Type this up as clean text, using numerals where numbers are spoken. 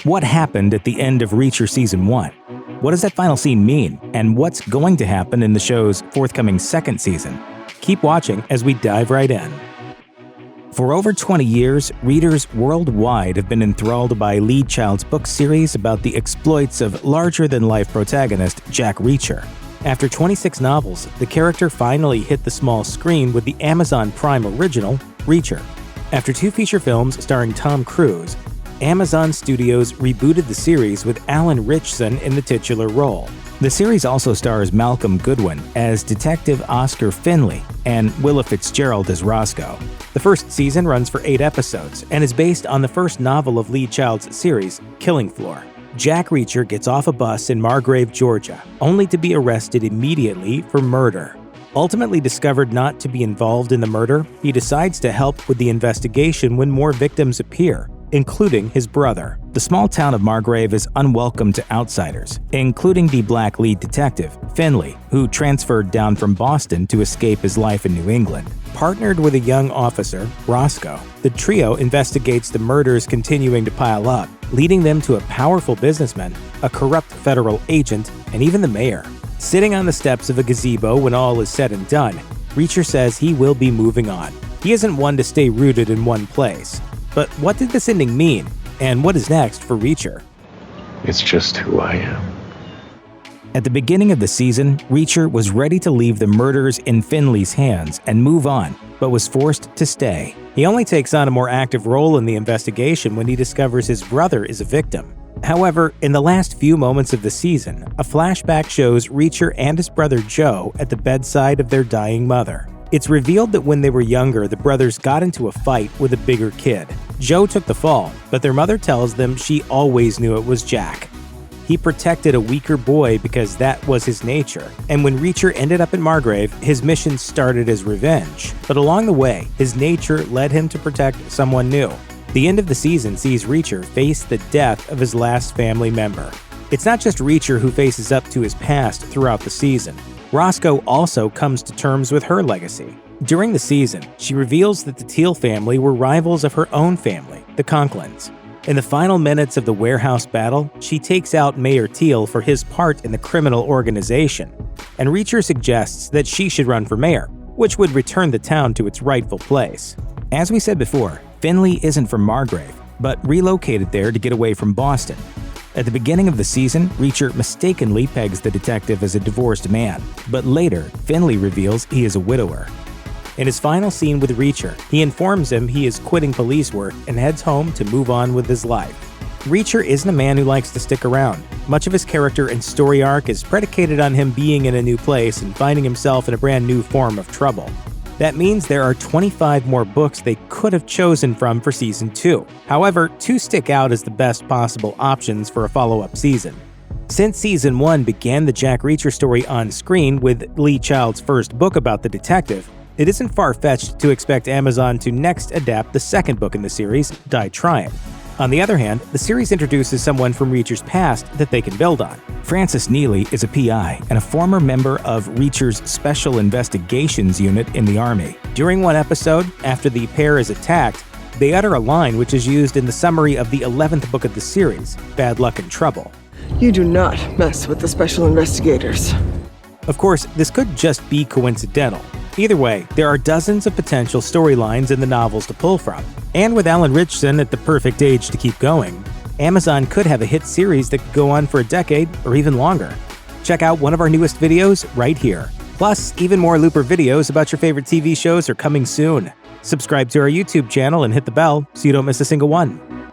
What happened at the end of Reacher Season 1? What does that final scene mean? And what's going to happen in the show's forthcoming second season? Keep watching as we dive right in. For over 20 years, readers worldwide have been enthralled by Lee Child's book series about the exploits of larger-than-life protagonist Jack Reacher. After 26 novels, the character finally hit the small screen with the Amazon Prime original, Reacher. After 2 feature films starring Tom Cruise, Amazon Studios rebooted the series with Alan Ritchson in the titular role. The series also stars Malcolm Goodwin as Detective Oscar Finley and Willa Fitzgerald as Roscoe. The first season runs for 8 episodes and is based on the first novel of Lee Child's series, Killing Floor. Jack Reacher gets off a bus in Margrave, Georgia, only to be arrested immediately for murder. Ultimately discovered not to be involved in the murder, he decides to help with the investigation when more victims appear, including his brother. The small town of Margrave is unwelcome to outsiders, including the black lead detective, Finley, who transferred down from Boston to escape his life in New England. Partnered with a young officer, Roscoe, the trio investigates the murders continuing to pile up, leading them to a powerful businessman, a corrupt federal agent, and even the mayor. Sitting on the steps of a gazebo when all is said and done, Reacher says he will be moving on. He isn't one to stay rooted in one place. But what did this ending mean? And what is next for Reacher? It's just who I am. At the beginning of the season, Reacher was ready to leave the murders in Finley's hands and move on, but was forced to stay. He only takes on a more active role in the investigation when he discovers his brother is a victim. However, in the last few moments of the season, a flashback shows Reacher and his brother Joe at the bedside of their dying mother. It's revealed that when they were younger, the brothers got into a fight with a bigger kid. Joe took the fall, but their mother tells them she always knew it was Jack. He protected a weaker boy because that was his nature, and when Reacher ended up in Margrave, his mission started as revenge. But along the way, his nature led him to protect someone new. The end of the season sees Reacher face the death of his last family member. It's not just Reacher who faces up to his past throughout the season. Roscoe also comes to terms with her legacy. During the season, she reveals that the Teal family were rivals of her own family, the Conklins. In the final minutes of the warehouse battle, she takes out Mayor Teal for his part in the criminal organization, and Reacher suggests that she should run for mayor, which would return the town to its rightful place. As we said before, Finley isn't from Margrave, but relocated there to get away from Boston. At the beginning of the season, Reacher mistakenly pegs the detective as a divorced man, but later, Finley reveals he is a widower. In his final scene with Reacher, he informs him he is quitting police work and heads home to move on with his life. Reacher isn't a man who likes to stick around. Much of his character and story arc is predicated on him being in a new place and finding himself in a brand new form of trouble. That means there are 25 more books they could have chosen from for Season 2. However, 2 stick out as the best possible options for a follow-up season. Since Season 1 began the Jack Reacher story on screen with Lee Child's first book about the detective, it isn't far-fetched to expect Amazon to next adapt the second book in the series, Die Trying. On the other hand, the series introduces someone from Reacher's past that they can build on. Francis Neely is a PI and a former member of Reacher's Special Investigations Unit in the Army. During one episode, after the pair is attacked, they utter a line which is used in the summary of the 11th book of the series, Bad Luck and Trouble. You do not mess with the special investigators. Of course, this could just be coincidental. Either way, there are dozens of potential storylines in the novels to pull from. And with Alan Ritchson at the perfect age to keep going, Amazon could have a hit series that could go on for a decade or even longer. Check out one of our newest videos right here. Plus, even more Looper videos about your favorite TV shows are coming soon. Subscribe to our YouTube channel and hit the bell so you don't miss a single one.